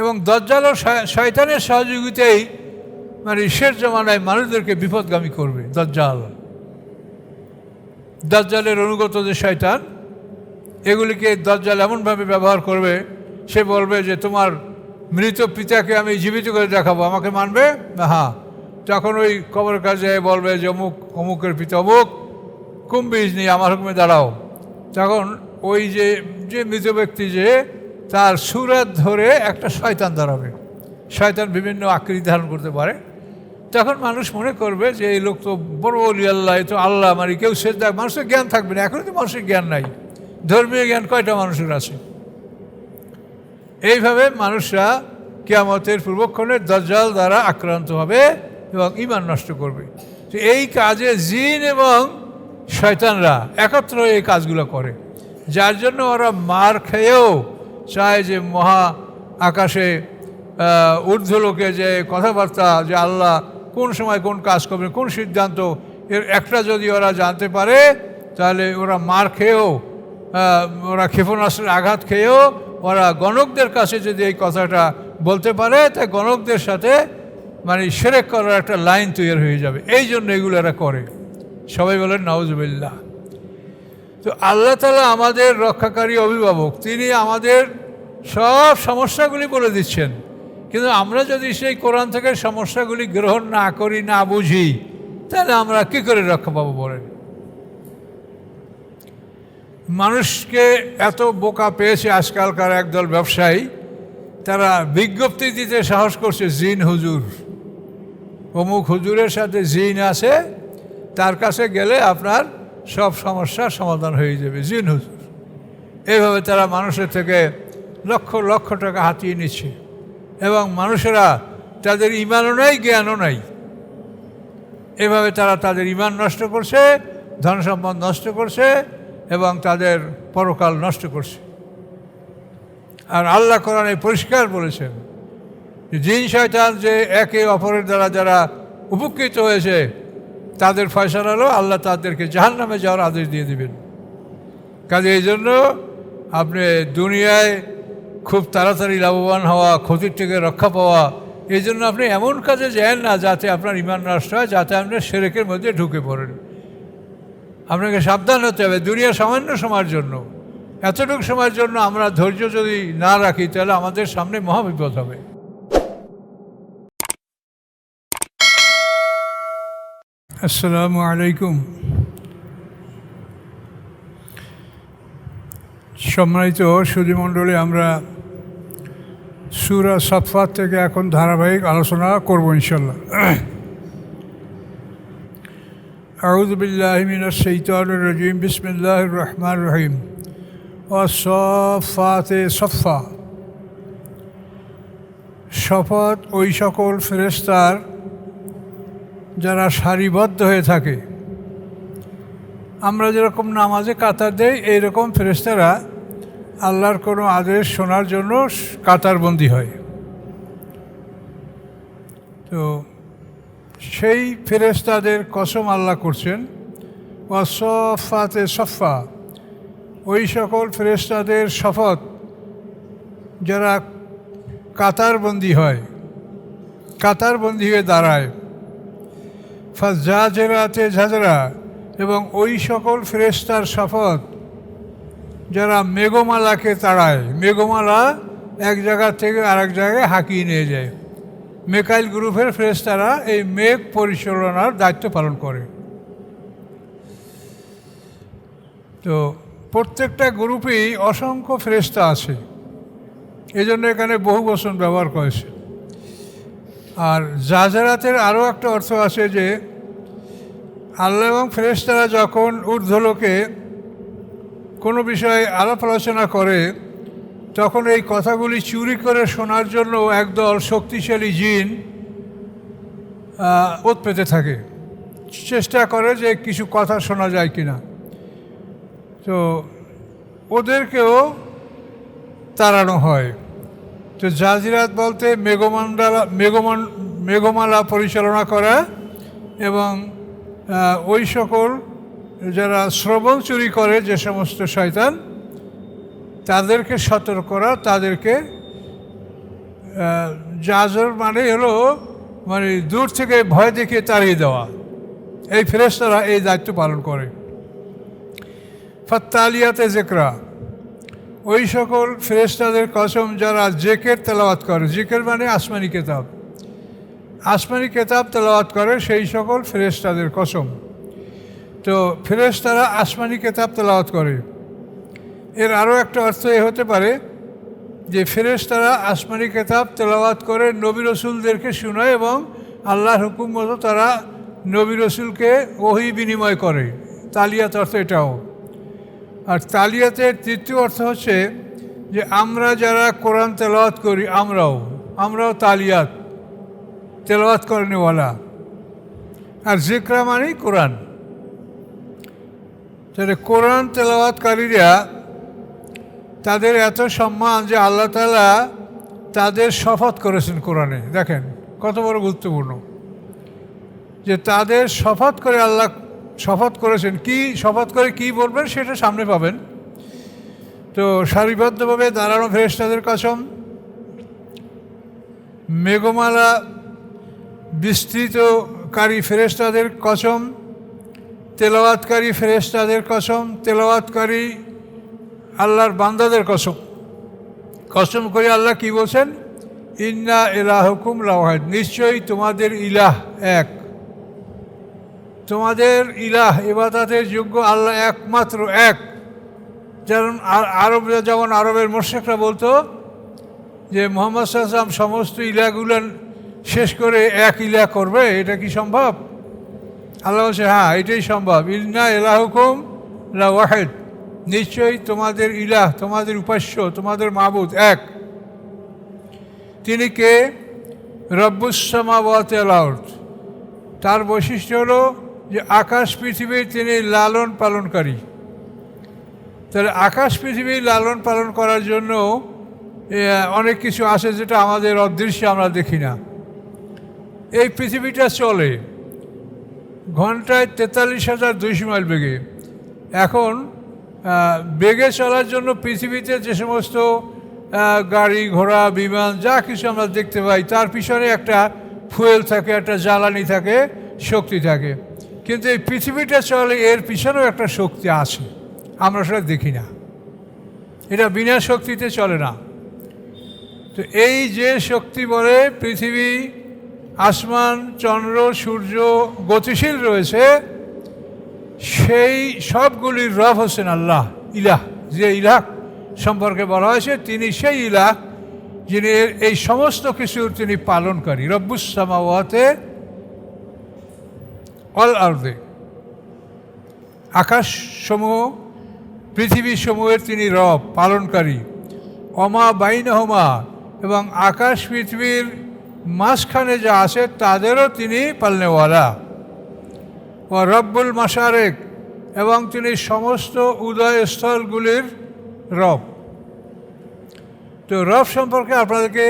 এবং দাজ্জাল ও শয়তানের সহযোগিতায় মানে শেষ জামানায় মানুষদেরকে বিপদগামী করবে। দাজ্জালের অনুগত যে শয়তান, এগুলিকে দাজ্জাল এমনভাবে ব্যবহার করবে, সে বলবে যে তোমার মৃত পিতাকে আমি জীবিত করে দেখাবো, আমাকে মানবে না? হ্যাঁ। তখন ওই কবরের কাছে বলবে যে অমুকের পিতা অমুক, কুম্বিজ নিয়ে আমার হুকুমে দাঁড়াও। তখন ওই যে মৃত ব্যক্তি যে তার সুরাত ধরে একটা শয়তান দাঁড়াবে। শয়তান বিভিন্ন আকৃতি ধারণ করতে পারে। তখন মানুষ মনে করবে যে এই লোক তো বড় ওলি আল্লাহ, এ তো আল্লাহ, মানে কেউ সেজদা, মানুষের জ্ঞান থাকবে না। এখনও তো মানুষের জ্ঞান নাই, ধর্মীয় জ্ঞান কয়টা মানুষের আছে? এইভাবে মানুষরা কিয়ামতের পূর্বক্ষণে দাজ্জাল দ্বারা আক্রান্ত হবে এবং ঈমান নষ্ট করবে। তো এই কাজে জিন এবং শয়তানরা একত্র এই কাজগুলো করে, যার জন্য ওরা মার খেয়েও চায় যে মহা আকাশে ঊর্ধ্বলোকে যে কথাবার্তা, যে আল্লাহ কোন সময় কোন কাজ করবে, কোন সিদ্ধান্ত, এর একটা যদি ওরা জানতে পারে, তাহলে ওরা মার খেয়েও, ওরা ক্ষেপণাস্ত্রের আঘাত খেয়েও ওরা গণকদের কাছে যদি এই কথাটা বলতে পারে, তাই গণকদের সাথে মানে শিরক করার একটা লাইন তৈরি হয়ে যাবে। এই জন্য এগুলো এরা করে। সবাই বলেন নাউজুবিল্লাহ। তো আল্লাহ তাআলা আমাদের রক্ষাকারী অভিভাবক, তিনি আমাদের সব সমস্যাগুলি বলে দিচ্ছেন। কিন্তু আমরা যদি সেই কোরআন থেকে সমস্যাগুলি গ্রহণ না করি, না বুঝি, তাহলে আমরা কী করে রক্ষা পাবো বলেন? মানুষকে এত বোকা পেয়েছে আজকালকার একদল ব্যবসায়ী, তারা বিজ্ঞপ্তি দিতে সাহস করছে জিন হুজুর, অমুক হুজুরের সাথে জিন আছে, তার কাছে গেলে আপনার সব সমস্যার সমাধান হয়ে যাবে, জিন হুজুর। এইভাবে তারা মানুষের থেকে লক্ষ লক্ষ টাকা হাতিয়ে নিচ্ছে এবং মানুষেরা তাদের ঈমানও নাই, জ্ঞানও নাই। এভাবে তারা তাদের ঈমান নষ্ট করছে, ধন সম্পদ নষ্ট করছে এবং তাদের পরকাল নষ্ট করছে। আর আল্লাহ কোরআনে পরিষ্কার বলেছেন যে জিন শয়তান যে একে অপরের দ্বারা যারা উপকৃত হয়েছে, তাদের ফয়সালা হলো আল্লাহ তাদেরকে জাহান্নামে যাওয়ার আদেশ দিয়ে দিবেন। কাজে এই জন্য আপনি দুনিয়ায় খুব তাড়াতাড়ি লাভবান হওয়া, ক্ষতির থেকে রক্ষা পাওয়া, এই জন্য আপনি এমন কাজে যান না যাতে আপনার ঈমান নষ্ট হয়, যাতে আপনি শিরকের মধ্যে ঢুকে পড়েন। আপনাকে সাবধান হতে হবে। দুনিয়া সামান্য সময়ের জন্য, এতটুকু সময়ের জন্য আমরা ধৈর্য যদি না রাখি, তাহলে আমাদের সামনে মহাবিপদ হবে। আসসালামু আলাইকুম। সম্মানিত সুধীমণ্ডলী, আমরা সূরা সাফফাত থেকে এখন ধারাবাহিক আলোচনা করব ইনশাল্লাহ। আউযু বিল্লাহি মিনাশ শাইতানির রাজিম। বিসমিল্লাহির রহমানির রহিম। ওয়াস-সাফফাতে সাফফা। শপথ ওই সকল ফেরেশতার যারা সারিবদ্ধ হয়ে থাকে। আমরা যেরকম নামাজে কাতার দেই, এইরকম ফেরেশতারা আল্লাহর কোনো আদেশ শোনার জন্য কাতারবন্দি হয়। তো সেই ফেরেশতাদের কসম আল্লাহ করছেন, ওয়াস-সাফফাতে সাফফা। ওই সকল ফেরেশতাদের শপথ যারা কাতারবন্দি হয়, কাতারবন্দি হয়ে দাঁড়ায়। ফাজ্জাজিরাতে ঝাজরা। এবং ওই সকল ফেরেশতার শপথ যারা মেঘমালাকে তাড়ায়। মেঘমালা এক জায়গা থেকে আরেক জায়গায় হাঁকিয়ে নিয়ে যায়। মিকাইল গ্রুপের ফেরেশতারা এই মেঘ পরিচালনার দায়িত্ব পালন করে। তো প্রত্যেকটা গ্রুপেই অসংখ্য ফেরেশতা আছে, এই জন্য এখানে বহু বচন ব্যবহার করেছে। আর জাজরাতের আরও একটা অর্থ আছে যে আল্লাহ এবং ফেরেশতারা যখন ঊর্ধ্বলোকে কোনো বিষয়ে আলাপ আলোচনা করে, তখন এই কথাগুলি চুরি করে শোনার জন্য একদল শক্তিশালী জিন ওত পেতে থাকে, চেষ্টা করে যে কিছু কথা শোনা যায় কিনা। তো ওদেরকেও তাড়ানো হয়। তো জাজিরাত বলতে মেঘমালা পরিচালনা করা এবং ওই সকল যারা শ্রবণ চুরি করে, যে সমস্ত শয়তান, তাদেরকে সতর্ক করা, তাদেরকে জাজর মানে হলো মানে দূর থেকে ভয় দেখিয়ে তাড়িয়ে দেওয়া। এই ফেরেশতারা এই দায়িত্ব পালন করে। ফাত্তালিয়াতে জিকরা, ওই সকল ফেরেশতাদের কসম যারা জেকের তেলাওয়াত করে। জিকের মানে আসমানি কেতাব, আসমানি কেতাব তেলাওয়াত করে সেই সকল ফেরেশতাদের কসম। তো ফেরেশতারা আসমানি কেতাব তেলাওয়াত করে, এর আরও একটা অর্থ এ হতে পারে যে ফেরেশতারা আসমানি কেতাব তেলাওয়াত করে নবী রসুলদেরকে শোনায় এবং আল্লাহর হুকুম মতো তারা নবী রসুলকে ওহী বিনিময় করে। তালিয়াত অর্থ এটাও। আর তালিয়াতের তৃতীয় অর্থ হচ্ছে যে আমরা যারা কোরআন তেলাওয়াত করি আমরাও তালিয়াত তেলাওয়াত করেনেওয়ালা। আর জিকরা মানেই কোরআন। তাহলে কোরআন তেলাওয়াতকারীরা তাদের এত সম্মান যে আল্লাহ তাআলা তাদের শপথ করেছেন কোরআনে। দেখেন কত বড় গুরুত্বপূর্ণ যে তাদের শপথ করে আল্লাহ শপথ করেছেন। কি শপথ করে কি বলবেন সেটা সামনে পাবেন। তো সারিবদ্ধভাবে দাঁড়ানো ফেরেশতাদের কসম, মেঘমালা বিস্তৃতকারী ফেরেশতাদের কসম, তেলাওয়াতকারী ফেরেশতাদের কসম, তেলাওয়াতকারী আল্লাহর বান্দাদের কসম। কসম করে আল্লাহ কি বলছেন? ইন্না ইলাহুকুম লাওয়াহিদ, নিশ্চয়ই তোমাদের ইলাহ এক। তোমাদের ইলাহ ইবাদতের যোগ্য আল্লাহ একমাত্র এক। যেমন আরবের মুশরিকরা বলতো যে মুহাম্মদ সাল্লাল্লাহু আলাইহি ওয়াসাল্লাম সমস্ত ইলাহগুলো শেষ করে এক ইলাহ করবে, এটা কি সম্ভব? আল্লাহ বলছে হ্যাঁ এটাই সম্ভব। ইন্না ইলাহুকুম লাওয়াহিদ, নিশ্চয়ই তোমাদের ইলাহ, তোমাদের উপাস্য, তোমাদের মাবুদ এক। তিনি কে? রব্বুস সামাওয়াতি ওয়াল আরদ। তার বৈশিষ্ট্য হলো যে আকাশ পৃথিবীর তিনি লালন পালনকারী। তাহলে আকাশ পৃথিবী লালন পালন করার জন্য অনেক কিছু আছে যেটা আমাদের অদৃশ্যে আমরা দেখি না। এই পৃথিবীটা চলে ঘন্টায় 43,200 মাইল বেগে। এখন বেগে চলার জন্য পৃথিবীতে যে সমস্ত গাড়ি ঘোড়া বিমান যা কিছু আমরা দেখতে পাই তার পিছনে একটা ফুয়েল থাকে, একটা জ্বালানি থাকে, শক্তি থাকে। কিন্তু এই পৃথিবীটা চলে এর পিছনেও একটা শক্তি আছে, আমরা সেটা দেখি না। এটা বিনা শক্তিতে চলে না। তো এই যে শক্তি বলে পৃথিবী, আসমান, চন্দ্র, সূর্য গতিশীল রয়েছে, সেই সবগুলির রব হোসেন আল্লাহ। ইলাহ, যে ইলাহ সম্পর্কে বলা হয়েছে তিনি সেই ইলাহ যিনি এই সমস্ত কিছুর তিনি পালনকারী। রব্বুস সামাওয়াতি ওয়াল আরদি, আকাশসমূহ পৃথিবীসমূহের তিনি রব, পালনকারী। অমা বাইনহুমা, এবং আকাশ পৃথিবীর মাঝখানে যা আছে তাদেরও তিনি পালনেওয়ালা। ও রব্বুল মাশারেক, এবং তিনি সমস্ত উদয়স্থলগুলির রব। তো রব সম্পর্কে আপনাদেরকে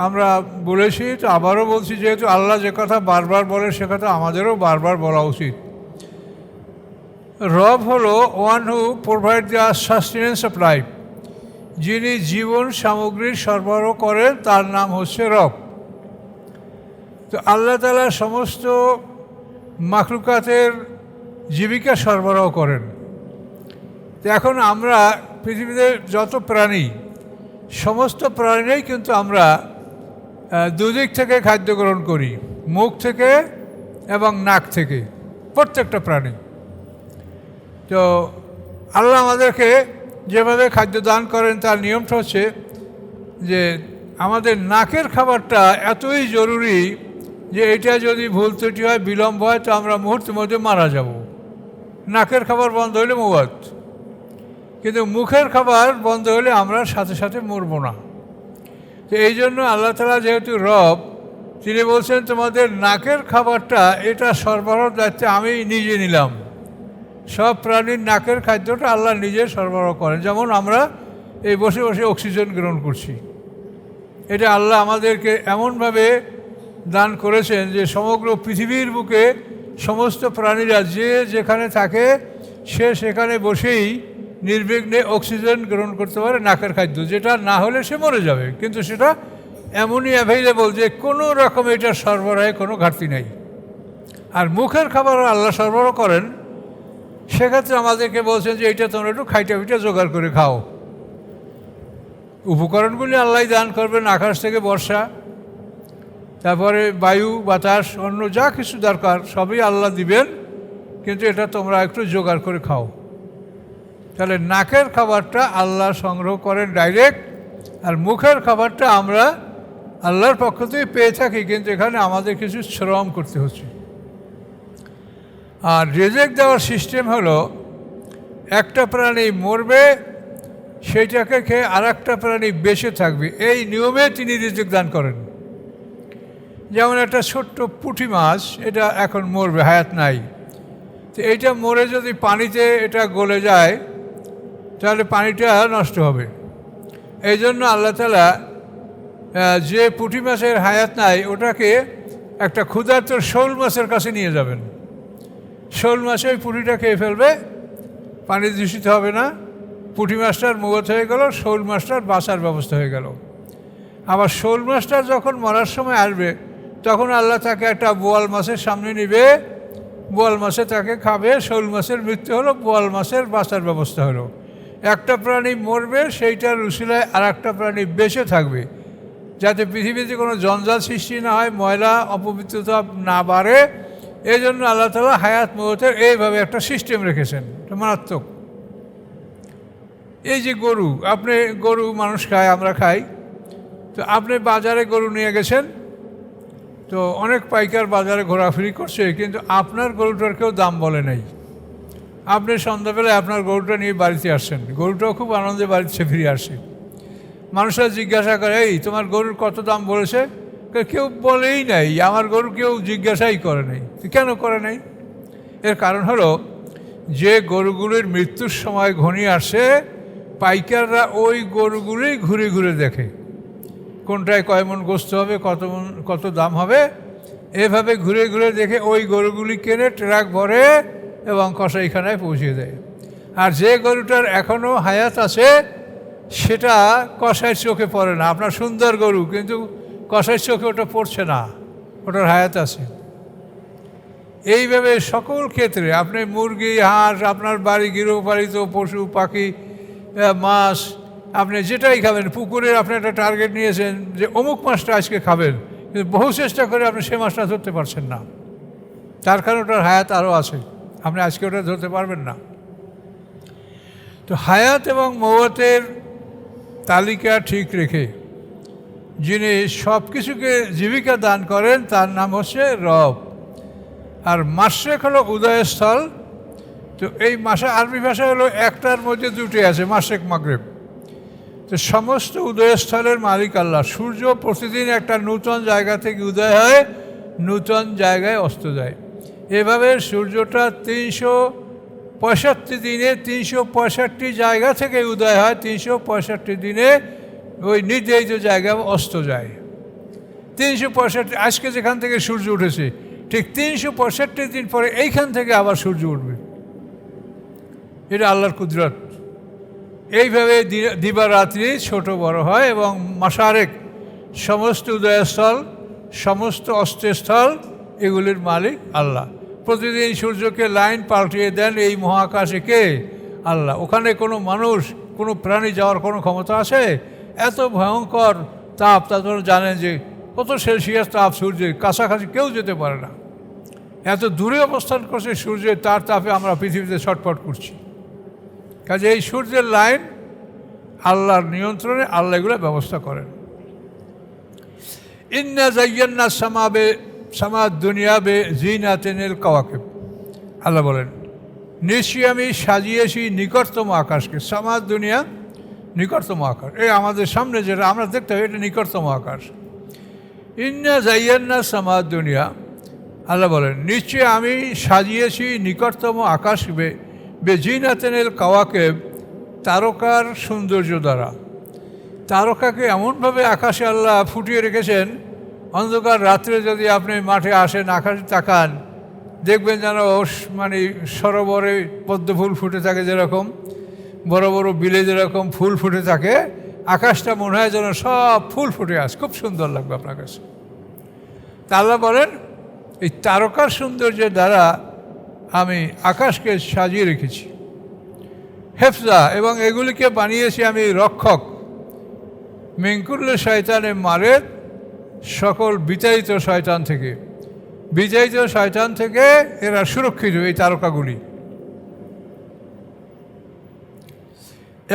আমরা বলেছি, তো আবারও বলছি, যেহেতু আল্লাহ যে কথা বারবার বলে সে কথা আমাদেরও বারবার বলা উচিত। রব হলো one who provide the sustenance of life, যিনি জীবন সামগ্রীর সরবরাহ করেন তার নাম হচ্ছে রব। তো আল্লাহ তাআলা সমস্ত মাখলুকাতের জীবিকা সরবরাহ করেন। তো এখন আমরা পৃথিবীতে যত প্রাণী, সমস্ত প্রাণীরাই কিন্তু আমরা দুদিক থেকে খাদ্য গ্রহণ করি, মুখ থেকে এবং নাক থেকে, প্রত্যেকটা প্রাণী। তো আল্লাহ আমাদেরকে যেভাবে খাদ্য দান করেন তার নিয়মটা হচ্ছে যে আমাদের নাকের খাবারটা এতই জরুরি যে এটা যদি ভুল ত্রুটি হয়, বিলম্ব হয়, তো আমরা মুহূর্তের মধ্যে মারা যাব। নাকের খাবার বন্ধ হলে মওয়াত, কিন্তু মুখের খাবার বন্ধ হলে আমরা সাথে সাথে মরব না। তো এই জন্য আল্লাহ তাআলা যেহেতু রব, তিনি বলছেন তোমাদের নাকের খাবারটা এটা সরবরাহ দায়িত্ব আমি নিজে নিলাম। সব প্রাণীর নাকের খাদ্যটা আল্লাহ নিজে সরবরাহ করেন। যেমন আমরা এই বসে বসে অক্সিজেন গ্রহণ করছি, এটা আল্লাহ আমাদেরকে এমনভাবে দান করেছেন যে সমগ্র পৃথিবীর বুকে সমস্ত প্রাণীরা যে যেখানে থাকে সে সেখানে বসেই নির্বিঘ্নে অক্সিজেন গ্রহণ করতে পারে নাকের খাদ্য, যেটা না হলে সে মরে যাবে, কিন্তু সেটা এমনই অ্যাভেলেবল যে কোনো রকম এটার সরবরাহে কোনো ঘাটতি নেই। আর মুখের খাবারও আল্লাহ সরবরাহ করেন, সেক্ষেত্রে আমাদেরকে বলছেন যে এইটা তোমরা একটু খাইটা পিঠা জোগাড় করে খাও। উপকরণগুলি আল্লাহ দান করবেন, আকাশ থেকে বর্ষা, তারপরে বায়ু বাতাস, অন্য যা কিছু দরকার সবই আল্লাহ দিবেন, কিন্তু এটা তোমরা একটু জোগাড় করে খাও। তাহলে নাকের খাবারটা আল্লাহ সংগ্রহ করেন ডাইরেক্ট, আর মুখের খাবারটা আমরা আল্লাহর পক্ষ থেকে পেয়ে থাকি, কিন্তু এখানে আমাদের কিছু শ্রম করতে হচ্ছে। আর রিজেক দেওয়ার সিস্টেম হলো, একটা প্রাণী মরবে, সেইটাকে খেয়ে আর একটা প্রাণী বেঁচে থাকবে, এই নিয়মে তিনি রিজেক দান করেন। যেমন একটা ছোট্ট পুঁটি মাছ, এটা এখন মরবে, হায়াত নাই, তো এইটা মরে যদি পানিতে এটা গলে যায় তাহলে পানিটা নষ্ট হবে। এই জন্য আল্লাহ তাআলা যে পুঁটি মাছের হায়াত নাই ওটাকে একটা ক্ষুধার্ত শোল মাছের কাছে নিয়ে যাবেন। শোল মাছ ওই পুঁটিটা খেয়ে ফেলবে, পানি দূষিত হবে না, পুঁটি মাছটার মৌত হয়ে গেল, শোল মাছটার বাঁচার ব্যবস্থা হয়ে গেল। আবার শোল মাছটা যখন মরার সময় আসবে তখন আল্লাহ তাকে একটা বোয়াল মাছের সামনে নিবে, বোয়াল মাছে তাকে খাবে, শোল মাছের মৃত্যু হলো, বোয়াল মাছের বাঁচার ব্যবস্থা হলো। একটা প্রাণী মরবে, সেইটার উসিলায় আর একটা প্রাণী বেঁচে থাকবে, যাতে পৃথিবীতে কোনো জঞ্জাল সৃষ্টি না হয়, ময়লা অপবিত্রতা না বাড়ে। এই জন্য আল্লাহ তাআলা হায়াত মৌতের এইভাবে একটা সিস্টেম রেখেছেন, মারাত্মক। এই যে গরু, আপনি গরু মানুষ খায়, আমরা খাই, তো আপনি বাজারে গরু নিয়ে গেছেন, তো অনেক পাইকার বাজারে ঘোরাফেরি করছে, কিন্তু আপনার গরুটার কেউ দাম বলে নাই। আপনি সন্ধ্যাবেলায় আপনার গরুটা নিয়ে বাড়িতে আসছেন, গরুটাও খুব আনন্দে বাড়িতে ফিরে আসে। মানুষরা জিজ্ঞাসা করে, এই তোমার গরুর কত দাম বলেছে? কেউ বলেই নাই, আমার গরু কেউ জিজ্ঞাসাই করে নাই। কেন করে নাই? এর কারণ হলো, যে গরুগুলির মৃত্যুর সময় ঘনিয়ে আসে, পাইকাররা ওই গরুগুলোই ঘুরে ঘুরে দেখে, কোনটায় কয় মণ গোস্ত হবে, কত দাম হবে, এভাবে ঘুরে ঘুরে দেখে ওই গরুগুলি কেনে, ট্রাক ভরে এবং কসাইখানায় পৌঁছে দেয়। আর যে গরুটার এখনও হায়াত আছে সেটা কসাইয়ের চোখে পড়ে না। আপনার সুন্দর গরু, কিন্তু কসাইয়ের চোখে ওটা পড়ছে না, ওটার হায়াত আছে। এইভাবে সকল ক্ষেত্রে আপনি মুরগি, হাঁস, আপনার বাড়ি গৃহপালিত পশু পাখি, মাছ, আপনি যেটাই খাবেন, পুকুরের আপনি একটা টার্গেট নিয়েছেন যে অমুক মাছটা আজকে খাবেন, কিন্তু বহু চেষ্টা করে আপনি সে মাছটা ধরতে পারছেন না, তার কারণ ওটার হায়াত আরও আছে, আপনি আজকে ওটা ধরতে পারবেন না। তো হায়াত এবং মওতের তালিকা ঠিক রেখে যিনি সব কিছুকে জীবিকা দান করেন তার নাম হচ্ছে রব। আর মাশরিক হলো উদয়স্থল। তো এই আরবি ভাষা হলো একটার মধ্যে দুটি আছে, মাশরিক মাগরিব। তো সমস্ত উদয়স্থলের মালিক আল্লাহ। সূর্য প্রতিদিন একটা নূতন জায়গা থেকে উদয় হয়, নূতন জায়গায় অস্ত যায়। এভাবে সূর্যটা 365 দিনে 365 জায়গা থেকে উদয় হয়, 365 দিনে ওই নির্ধারিত জায়গায় অস্ত যায়। 365, আজকে যেখান থেকে সূর্য উঠেছে ঠিক 365 দিন পরে এইখান থেকে আবার সূর্য উঠবে। এটা আল্লাহর কুদরত। এইভাবে দিবারাত্রি ছোট বড় হয় এবং মাশারেক সমস্ত উদয়স্থল, সমস্ত অস্ত্রস্থল, এগুলির মালিক আল্লাহ। প্রতিদিন সূর্যকে লাইন পাল্টিয়ে দেন এই মহাকাশে কে? আল্লাহ। ওখানে কোনো মানুষ, কোনো প্রাণী যাওয়ার কোনো ক্ষমতা আছে? এত ভয়ঙ্কর তাপ, তারা জানেন যে কত সেলসিয়াস তাপ সূর্যের, কাছাকাছি কেউ যেতে পারে না। এত দূরে অবস্থান করছে সূর্যের, তার তাপে আমরা পৃথিবীতে ছটফট করছি। কাজে এই সূর্যের লাইন আল্লাহর নিয়ন্ত্রণে, আল্লাহ এগুলো ব্যবস্থা করেন। ইন্না যায়্যান্না সামা দুনিয়া বে জিনাতিনিল কাওয়াকিব। আল্লাহ বলেন, নিশ্চয়ই আমি সাজিয়েছি নিকটতম আকাশকে। সামা দুনিয়া, নিকটতম আকাশ, এই আমাদের সামনে যেটা আমরা দেখতে হবে, এটা নিকটতম আকাশ। ইন্না যায়্যান্না সামা দুনিয়া, আল্লাহ বলেন নিশ্চয়ই আমি সাজিয়েছি নিকটতম আকাশ বে জিনাতিনিল কাওয়াকিব, তারকার সৌন্দর্য দ্বারা। তারকাকে এমনভাবে আকাশে আল্লাহ ফুটিয়ে রেখেছেন, অন্ধকার রাত্রে যদি আপনি মাঠে আসেন, আকাশে তাকান, দেখবেন যেন মানে সরোবরে পদ্ম ফুল ফুটে থাকে, যেরকম বড় বড় বিলে যেরকম ফুল ফুটে থাকে, আকাশটা মনে হয় যেন সব ফুল ফুটে আসে, খুব সুন্দর লাগবে আপনার কাছে। তা আল্লাহ বলেন এই তারকার সৌন্দর্যের দ্বারা আমি আকাশকে সাজিয়ে রেখেছি হেফজা, এবং এগুলিকে বানিয়েছি আমি রক্ষক মিনকুল্লে শয়তানে মারে, সকল বিতাড়িত শয়তান থেকে। বিতাড়িত শয়তান থেকে এরা সুরক্ষিত এই তারকাগুলি।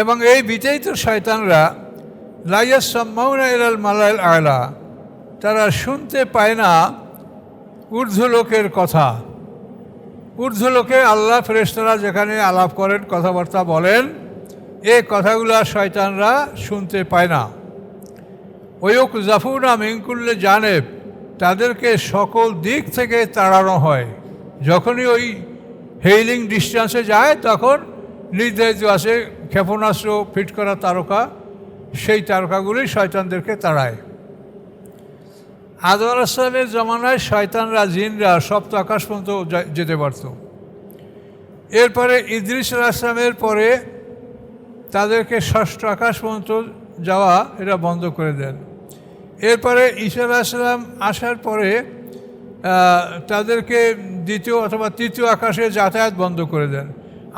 এবং এই বিতাড়িত শয়তানরা লাইয়াস সাম্মাউনা ইলাল মালাইল আলা, তারা শুনতে পায় না ঊর্ধ্বলোকের কথা। ঊর্ধ্বলোকে আল্লাহ ফেরেশতারা যেখানে আলাপ করেন, কথাবার্তা বলেন, এই কথাগুলো শয়তানরা শুনতে পায় না। ওয়ুক জাফুনা মিনকুল্লে জানেব, তাদেরকে সকল দিক থেকে তাড়ানো হয়। যখনই ওই হেইলিং ডিস্টেন্সে যায় তখন নির্ধারিত আছে ক্ষেপণাস্ত্র ফিট করা তারকা, সেই তারকাগুলি শয়তানদেরকে তাড়ায়। আদম আলাইহিস সালামের জমানায় শয়তানরা, জিনরা সপ্ত আকাশ পর্যন্ত যেতে পারত। এরপরে ইদ্রিস আলাইহিস সালামের পরে তাদেরকে ষষ্ঠ আকাশ পর্যন্ত যাওয়া এটা বন্ধ করে দেন। এরপরে ঈসা আলাইহিস সালাম আসার পরে তাদেরকে দ্বিতীয় অথবা তৃতীয় আকাশে যাতায়াত বন্ধ করে দেন।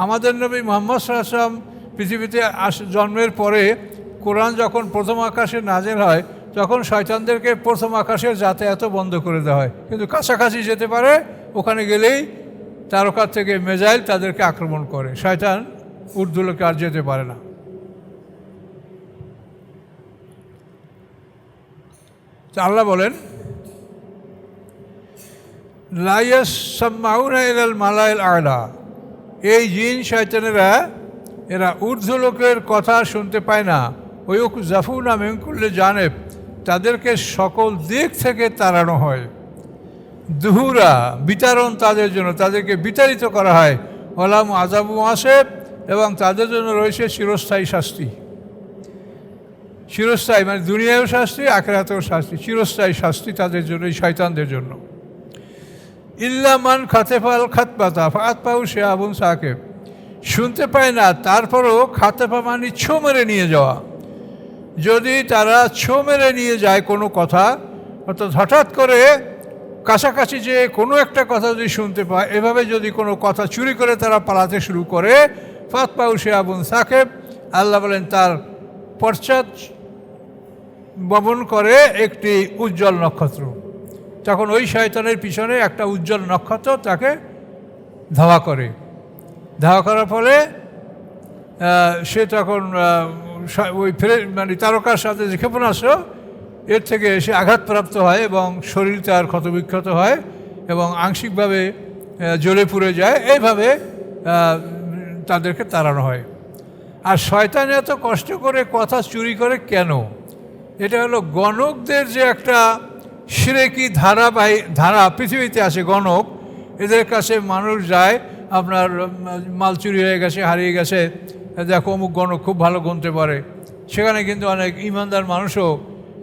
আমাদের নবী মুহাম্মদ সাল্লাল্লাহু আলাইহি ওয়াসাল্লাম পৃথিবীতে জন্মের পরে কোরআন যখন প্রথম আকাশে নাযিল হয় তখন শয়তানদেরকে প্রথম আকাশের যাতায়াতও বন্ধ করে দেওয়া হয়, কিন্তু কাছাকাছি যেতে পারে, ওখানে গেলেই তারকার থেকে মিসাইল তাদেরকে আক্রমণ করে, শয়তান ঊর্ধ্বলোকে আর যেতে পারে না। আল্লাহ বলেন লা ইয়াসমাউনা ইলাল মালাইল আলা, এই জিন শয়তানেরা এরা ঊর্ধ্বলোকের কথা শুনতে পায় না। ওয়ুক জাফুনা মিনকুল্লে জানেব, তাদেরকে সকল দিক থেকে তাড়ানো হয়। দুহুরা, বিতাড়ন তাদের জন্য, তাদেরকে বিতাড়িত করা হয়। ওয়ালাম আযাবু আসেব, এবং তাদের জন্য রয়েছে চিরস্থায়ী শাস্তি। চিরস্থায়ী মানে দুনিয়ায়ও শাস্তি, আখিরাতেও শাস্তি, চিরস্থায়ী শাস্তি তাদের জন্য, এই শয়তানদের জন্য। ইল্লা মান খাতেফাল খাতপাতা ফাতপাউ শিহাবুন সাকিব, শুনতে পায় না তারপরও খাতেফা মানে ছো মেরে নিয়ে যাওয়া। যদি তারা ছো মেরে নিয়ে যায় কোনো কথা, অর্থাৎ হঠাৎ করে কাছাকাছি যে কোনো একটা কথা যদি শুনতে পায়, এভাবে যদি কোনো কথা চুরি করে তারা পালাতে শুরু করে, ফাতপাউ শিহাবুন সাকিব, আল্লাহ বলেন তার পশ্চাৎ বমন করে একটি উজ্জ্বল নক্ষত্র। তখন ওই শয়তানের পিছনে একটা উজ্জ্বল নক্ষত্র তাকে ধাওয়া করে। ধাওয়া করার ফলে সে তখন ওই মানে তারকার সাথে যে ক্ষেপণাস্ত্র, এর থেকে সে আঘাতপ্রাপ্ত হয় এবং শরীর তার ক্ষতবিক্ষত হয় এবং আংশিকভাবে জ্বলে পুড়ে যায়। এইভাবে তাদেরকে তাড়ানো হয়। আর শয়তান এত কষ্ট করে কথা চুরি করে কেন? এটা হলো গণকদের যে একটা শিরকি ধারা পৃথিবীতে আছে। গণক, এদের কাছে মানুষ যায়, আপনার মাল চুরি হয়ে গেছে, হারিয়ে গেছে, দেখো অমুক গণক খুব ভালো গুনতে পারে। সেখানে কিন্তু অনেক ইমানদার মানুষও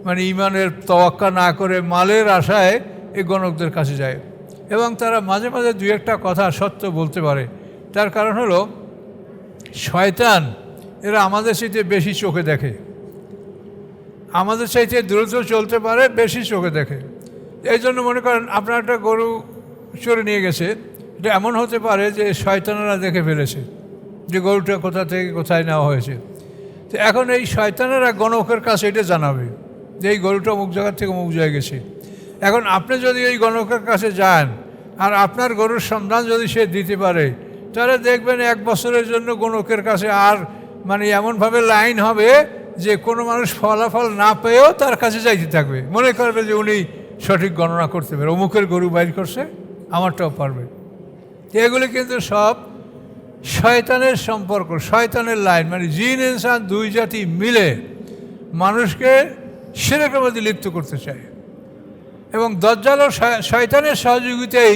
মানে ইমানের তোয়াক্কা না করে মালের আশায় এই গণকদের কাছে যায়, এবং তারা মাঝে মাঝে দুই একটা কথা সত্য বলতে পারে। তার কারণ হলো শয়তান এরা আমাদের চাইতে বেশি চোখে দেখে, আমাদের চাইতে দ্রুত চলতে পারে, বেশি চোখে দেখে। এই জন্য মনে করেন আপনার একটা গরু চড়ে নিয়ে গেছে, এটা এমন হতে পারে যে শয়তানেরা দেখে ফেলেছে যে গরুটা কোথা থেকে কোথায় নেওয়া হয়েছে। তো এখন এই শয়তানেরা গণকের কাছে এটা জানাবে যে এই গরুটা অমুক জায়গার থেকে অমুক জায়গায় গেছে। এখন আপনি যদি এই গণকের কাছে যান আর আপনার গরুর সন্ধান যদি সে দিতে পারে, তাহলে দেখবেন 1 বছরের জন্য গণকের কাছে আর মানে এমনভাবে লাইন হবে যে কোনো মানুষ ফলাফল না পেয়েও তার কাছে যাইতে থাকবে, মনে করবে যে উনি সঠিক গণনা করতে পারে, অমুকের গরু বাইর করছে, আমারটাও পারবে। এগুলি কিন্তু সব শয়তানের সম্পর্ক, শয়তানের লাইন, মানে জিন ইনসান দুই জাতি মিলে মানুষকে শিরকের মধ্যে লিপ্ত করতে চায়। এবং দাজ্জাল ও শয়তানের সহযোগিতায়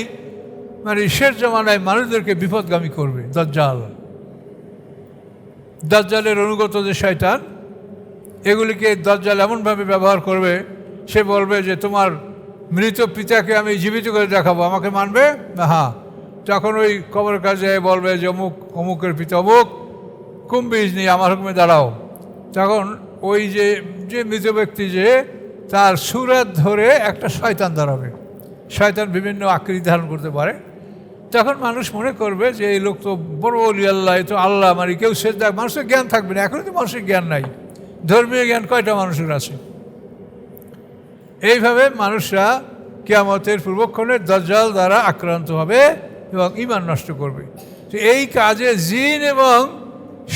মানে শেষ জমানায় মানুষদেরকে বিপদগামী করবে। দাজ্জালের অনুগত যে শয়তান, এগুলিকে দাজ্জাল এমনভাবে ব্যবহার করবে, সে বলবে যে তোমার মৃত পিতাকে আমি জীবিত করে দেখাবো, আমাকে মানবে? হ্যাঁ। তখন ওই কবরের কাছে বলবে যে অমুকের পিতা অমুক, কুম্বিজ নিয়ে আমার হুকুমে দাঁড়াও। তখন ওই যে যে মৃত ব্যক্তি যে তার সুরাত ধরে একটা শয়তান দাঁড়াবে, শয়তান বিভিন্ন আকৃতি ধারণ করতে পারে, তখন মানুষ মনে করবে যে এই লোক তো বড় অলি আল্লাহ, এ তো আল্লাহ, মানে কেউ সেজদা, মানুষের জ্ঞান থাকবে না। এখন তো মানুষের জ্ঞান নাই, ধর্মীয় জ্ঞান কয়টা মানুষের আছে? এইভাবে মানুষরা কিয়ামতের পূর্বক্ষণে দাজ্জাল দ্বারা আক্রান্ত হবে এবং ঈমান নষ্ট করবে। তো এই কাজে জিন এবং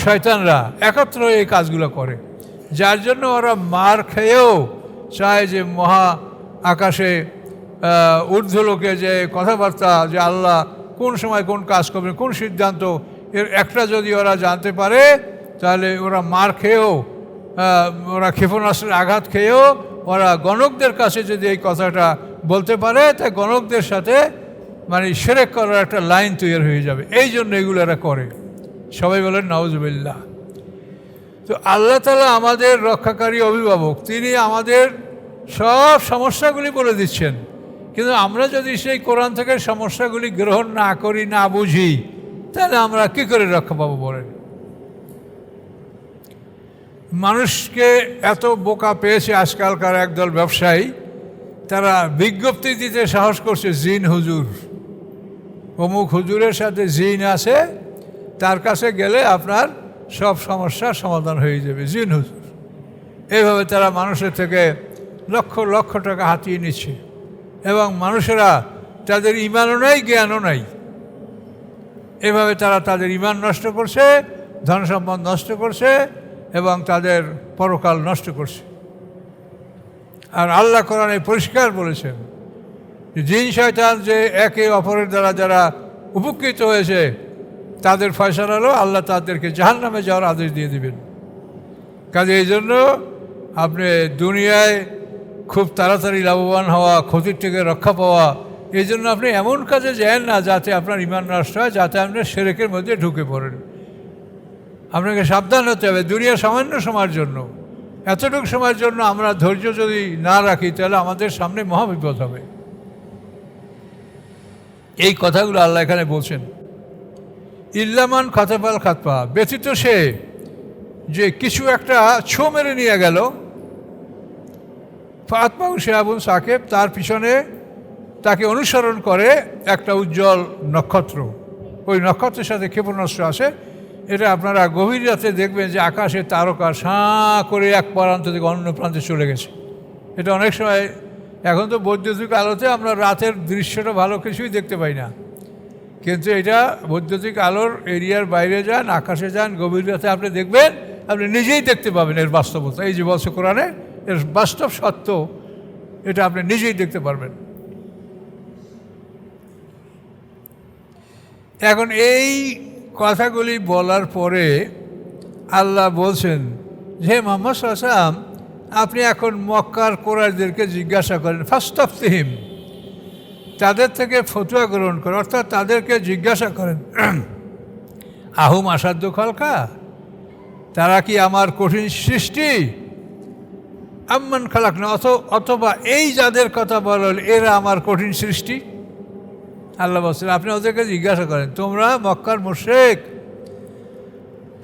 শয়তানরা একত্র এই কাজগুলো করে, যার জন্য ওরা মার খেয়েও চায় যে মহা আকাশে ঊর্ধ্বলোকে যে কথাবার্তা, যে আল্লাহ কোন সময় কোন কাজ করবে, কোন সিদ্ধান্ত, এর একটা যদি ওরা জানতে পারে তাহলে ওরা মার খেয়েও, ওরা ক্ষেপণাস্ত্রের আঘাত খেয়েও ওরা গণকদের কাছে যদি এই কথাটা বলতে পারে, তাই গণকদের সাথে মানে শিরক করার একটা লাইন তৈরি হয়ে যাবে। এই জন্য এগুলো এরা করে। সবাই বলেন নাউজুবিল্লাহ। তো আল্লাহ তাআলা আমাদের রক্ষাকারী অভিভাবক, তিনি আমাদের সব সমস্যাগুলি বলে দিচ্ছেন, কিন্তু আমরা যদি সেই কোরআন থেকে সমস্যাগুলি গ্রহণ না করি, না বুঝি, তাহলে আমরা কী করে রক্ষা পাবো বলেন? মানুষকে এত বোকা পেয়েছে আজকালকার একদল ব্যবসায়ী, তারা বিজ্ঞপ্তি দিতে সাহস করছে জিন হুজুর, অমুক হুজুরের সাথে জিন আছে, তার কাছে গেলে আপনার সব সমস্যার সমাধান হয়ে যাবে, জিন হুজুর। এইভাবে তারা মানুষের থেকে লক্ষ লক্ষ টাকা হাতিয়ে নিচ্ছে এবং মানুষেরা তাদের ঈমানও নাই, জ্ঞানও নাই। এভাবে তারা তাদের ঈমান নষ্ট করছে, ধন সম্পদ নষ্ট করছে এবং তাদের পরকাল নষ্ট করছে। আর আল্লাহ কোরআনে পরিষ্কার বলেছেন যে জিন শয়তান যে একে অপরের দ্বারা যারা উপকৃত হয়েছে, তাদের ফয়সালা হলো আল্লাহ তাদেরকে জাহান্নামে যাওয়ার আদেশ দিয়ে দিবেন। কাজে এই জন্য আপনি দুনিয়ায় খুব তাড়াতাড়ি লাভবান হওয়া, ক্ষতির থেকে রক্ষা পাওয়া, এই জন্য আপনি এমন কাজে যান না যাতে আপনার ঈমান নষ্ট হয়, যাতে আপনি শিরকের মধ্যে ঢুকে পড়েন। আপনাকে সাবধান হতে হবে। দুনিয়া সামান্য সময়ের জন্য, এতটুকু সময়ের জন্য আমরা ধৈর্য যদি না রাখি, তাহলে আমাদের সামনে মহাবিপদ হবে। এই কথাগুলো আল্লাহ এখানে বলছেন। ইল্লামান খাতাপাল খাতপা, ব্যতীত সে যে কিছু একটা ছো মেরে নিয়ে গেল, ফাতমাউ শিহাবুন সাকিব, তার পিছনে তাকে অনুসরণ করে একটা উজ্জ্বল নক্ষত্র। ওই নক্ষত্রের সাথে ক্ষেপণাস্ত্র আছে। এটা আপনারা গভীর রাতে দেখবেন যে আকাশে তারকা সাঁ করে এক প্রান্ত থেকে অন্য প্রান্তে চলে গেছে। এটা অনেক সময়, এখন তো বৈদ্যুতিক আলোতে আমরা রাতের দৃশ্যটা ভালো কিছুই দেখতে পাই না, কিন্তু এটা বৈদ্যুতিক আলোর এরিয়ার বাইরে যান, আকাশে যান, গভীর রাতে আপনি দেখবেন, আপনি নিজেই দেখতে পাবেন এর বাস্তবতা। এই যে বলছে কোরআনে, এর বাস্তব সত্য, এটা আপনি নিজেই দেখতে পারবেন। এখন এই কথাগুলি বলার পরে আল্লাহ বলছেন যে মুহাম্মদ সাল্লাল্লাহু আলাইহি ওয়াসাল্লাম, আপনি এখন মক্কার কোরাইশদেরকে জিজ্ঞাসা করেন, ফাস্তাফতিহিম, তাদের থেকে ফতোয়া গ্রহণ করেন, অর্থাৎ তাদেরকে জিজ্ঞাসা করেন, আহুম আসাধ্য খালকা, তারা কি আমার কঠিন সৃষ্টি, আম্মান খালাক না, অথবা এই যাদের কথা বলল এরা আমার কঠিন সৃষ্টি। আল্লাহ বলছেন আপনি ওদেরকে জিজ্ঞাসা করেন, তোমরা মক্কার মুশরিক,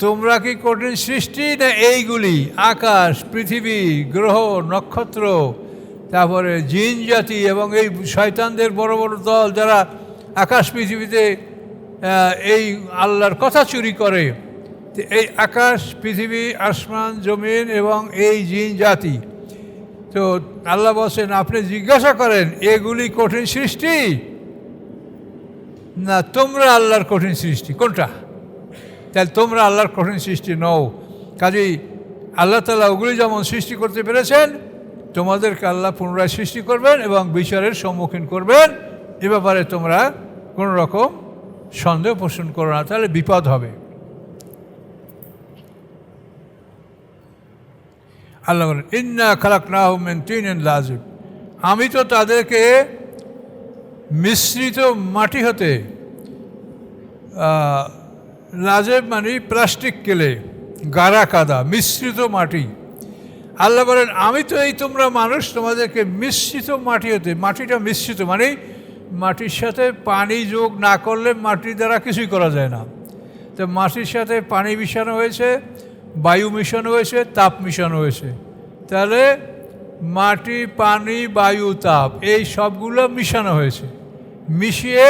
তোমরা কি কঠিন সৃষ্টি না এইগুলি আকাশ, পৃথিবী, গ্রহ, নক্ষত্র, তারপরে জিন জাতি এবং এই শয়তানদের বড় বড় দল যারা আকাশ পৃথিবীতে এই আল্লাহর কথা চুরি করে, এই আকাশ, পৃথিবী, আসমান, জমিন এবং এই জিন জাতি। তো আল্লাহ বলছেন আপনি জিজ্ঞাসা করেন এগুলি কঠিন সৃষ্টি না তোমরা আল্লাহর কঠিন সৃষ্টি, কোনটা? তাহলে তোমরা আল্লাহর কঠিন সৃষ্টি নও। কাজেই আল্লাহ তাআলা ওগুলি যেমন সৃষ্টি করতে পেরেছেন, তোমাদেরকে আল্লাহ পুনরায় সৃষ্টি করবেন এবং বিচারের সম্মুখীন করবেন। এ ব্যাপারে তোমরা কোনো রকম সন্দেহ পোষণ করো না, তাহলে বিপদ হবে। আল্লাহ বলেন ইন্না খালাকনাহুম মিন তিনিন লাযিব, আমি তো তাদেরকে মিশ্রিত মাটি হতে, লাজেব মানে প্লাস্টিক কেলে, গাড়া কাদা, মিশ্রিত মাটি। আল্লাহ বলেন আমি তো এই তোমরা মানুষ, তোমাদেরকে মিশ্রিত মাটি হতে, মাটিটা মিশ্রিত মানে মাটির সাথে পানি যোগ না করলে মাটির দ্বারা কিছুই করা যায় না। তো মাটির সাথে পানি মিশানো হয়েছে, বায়ু মিশানো হয়েছে, তাপ মিশানো হয়েছে। তাহলে মাটি, পানি, বায়ু, তাপ এই সবগুলো মিশানো হয়েছে। মিশিয়ে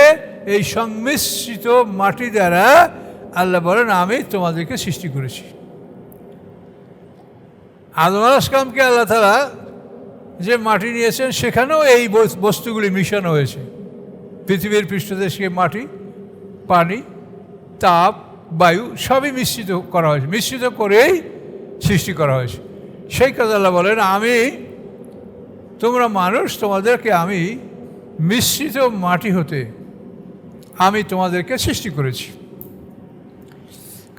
এই সংমিশ্রিত মাটি দ্বারা আল্লাহ বলেন আমি তোমাদেরকে সৃষ্টি করেছি। আদম আলাইহিস সালামকে আল্লাহ তাআলা যে মাটি নিয়েছেন সেখানেও এই বস্তুগুলি মিশানো হয়েছে। পৃথিবীর পৃষ্ঠদেশকে মাটি, পানি, তাপ, বায়ু সবই মিশ্রিত করা হয়েছে, মিশ্রিত করেই সৃষ্টি করা হয়েছে। সেই কথা আল্লাহ বলেন আমি তোমরা মানুষ, তোমাদেরকে আমি মিশ্রিত মাটি হতে আমি তোমাদেরকে সৃষ্টি করেছি।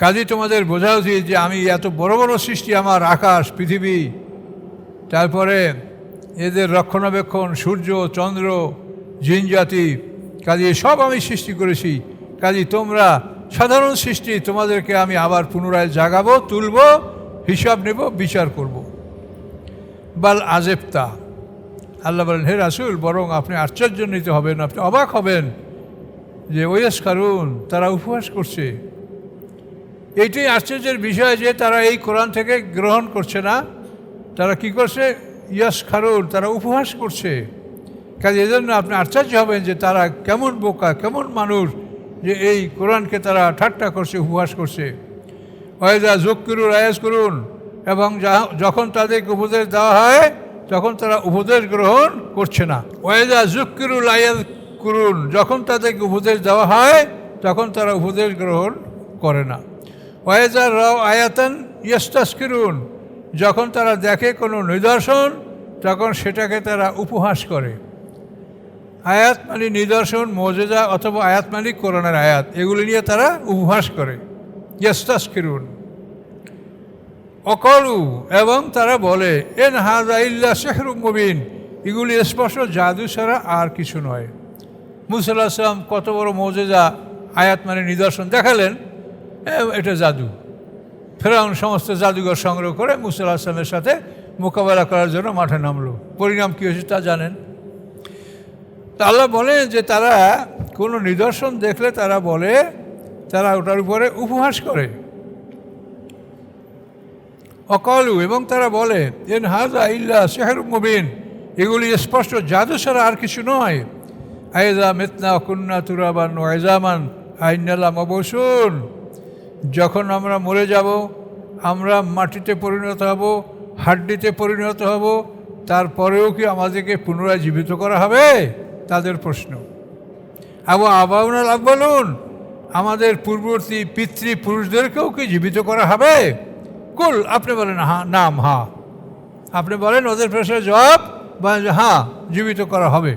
কাজেই তোমাদের বোঝা উচিত যে আমি এত বড় বড় সৃষ্টি, আমার আকাশ, পৃথিবী, তারপরে এদের রক্ষণাবেক্ষণ, সূর্য, চন্দ্র, জিনজাতি, কাজেই সব আমি সৃষ্টি করেছি। কাজেই তোমরা সাধারণ সৃষ্টি, তোমাদেরকে আমি আবার পুনরায় জাগাবো, তুলব, হিসাব নেব, বিচার করব। বাল আজেবতা, আল্লাহ বলেন হে রাসূল বরং আপনি আশ্চর্যান্বিত হবেন, আপনি অবাক হবেন যে ওয়াসখারুন, তারা উপহাস করছে। এইটাই আশ্চর্যের বিষয় যে তারা এই কোরআন থেকে গ্রহণ করছে না। তারা কি করছে? ইয়াসখারুন, তারা উপহাস করছে। কাজে এজন্য আপনি আশ্চর্য হবেন যে তারা কেমন বোকা, কেমন মানুষ যে এই কোরআনকে তারা ঠাট্টা করছে, উপহাস করছে। ওয়াইদা যুক্কিরুল আয়াজ করুন, এবং যখন তাদেরকে উপদেশ দেওয়া হয় তখন তারা উপদেশ গ্রহণ করছে না। ওয়াইদা যুক্কিরুল আয়াজ করুন, যখন তাদেরকে উপদেশ দেওয়া হয় তখন তারা উপদেশ গ্রহণ করে না। ওয়াইদা রাও আয়াতান ইয়াস্তাসকিরুন, যখন তারা দেখে কোনো নিদর্শন তখন সেটাকে তারা উপহাস করে। আয়াত মানে নিদর্শন, মোজেজা অথবা আয়াত মানে কোরআনের আয়াত, এগুলি নিয়ে তারা উপহাস করে। ইয়াস্তাসকিরুন অকলু, এবং তারা বলে এন হাযা ইল্লা সিহরুম মুবিন, এগুলি স্পষ্ট জাদু ছাড়া আর কিছু নয়। মুসা আলাইহিস সালাম কত বড় মোজেজা, আয়াত মানে নিদর্শন দেখালেন, এটা জাদু। ফেরাউন সমস্ত জাদুঘর সংগ্রহ করে মুসা আলাইহিস সালামের সাথে মোকাবেলা করার জন্য মাঠে নামলো। পরিণাম কী হয়েছে তা জানেন। তা আল্লাহ বলেন যে তারা কোনো নিদর্শন দেখলে তারা বলে, তারা ওটার উপরে উপহাস করে। অকলু, এবং তারা বলে এন হাযা ইল্লা সিহরুম মুবিন, এগুলি স্পষ্ট জাদু ছাড়া আর কিছু নয়। আইযা মিতনা কুন্না তুরাবান ওয়া ইযামান আইন্না লামাবুসুন, যখন আমরা মরে যাব, আমরা মাটিতে পরিণত হব, হাড্ডিতে পরিণত হব, তারপরেও কি আমাদেরকে পুনরায় জীবিত করা হবে? তাদের প্রশ্ন। আবাউনাল আব্বালুন, আমাদের পূর্ববর্তী পিতৃপুরুষদেরকেও কি জীবিত করা হবে? কুল, আপনি বলেন হ্যাঁ, নাম হ্যাঁ, আপনি বলেন ওদের প্রশ্নের জবাব হ্যাঁ, জীবিত করা হবে।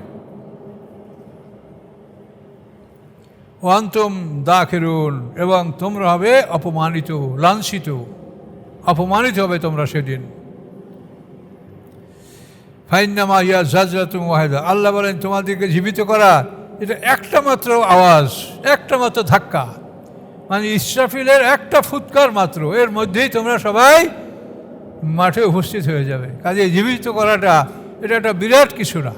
ওয়ান্তুম দাখিরুন, এবং তোমরা হবে অপমানিত, লাঞ্ছিত, অপমানিত হবে তোমরা সেদিন। ফাইন্নামা ইয়া জাজরাতুম ওয়াহিদা, আল্লাহ বলেন তোমাদেরকে জীবিত করা এটা একটা মাত্র আওয়াজ, একটা মাত্র ধাক্কা, মানে ইসরাফিলের একটা ফুৎকার মাত্র, এর মধ্যেই তোমরা সবাই মাঠে উপস্থিত হয়ে যাবে। কাজে জীবিত করাটা এটা একটা বিরাট কিছু না,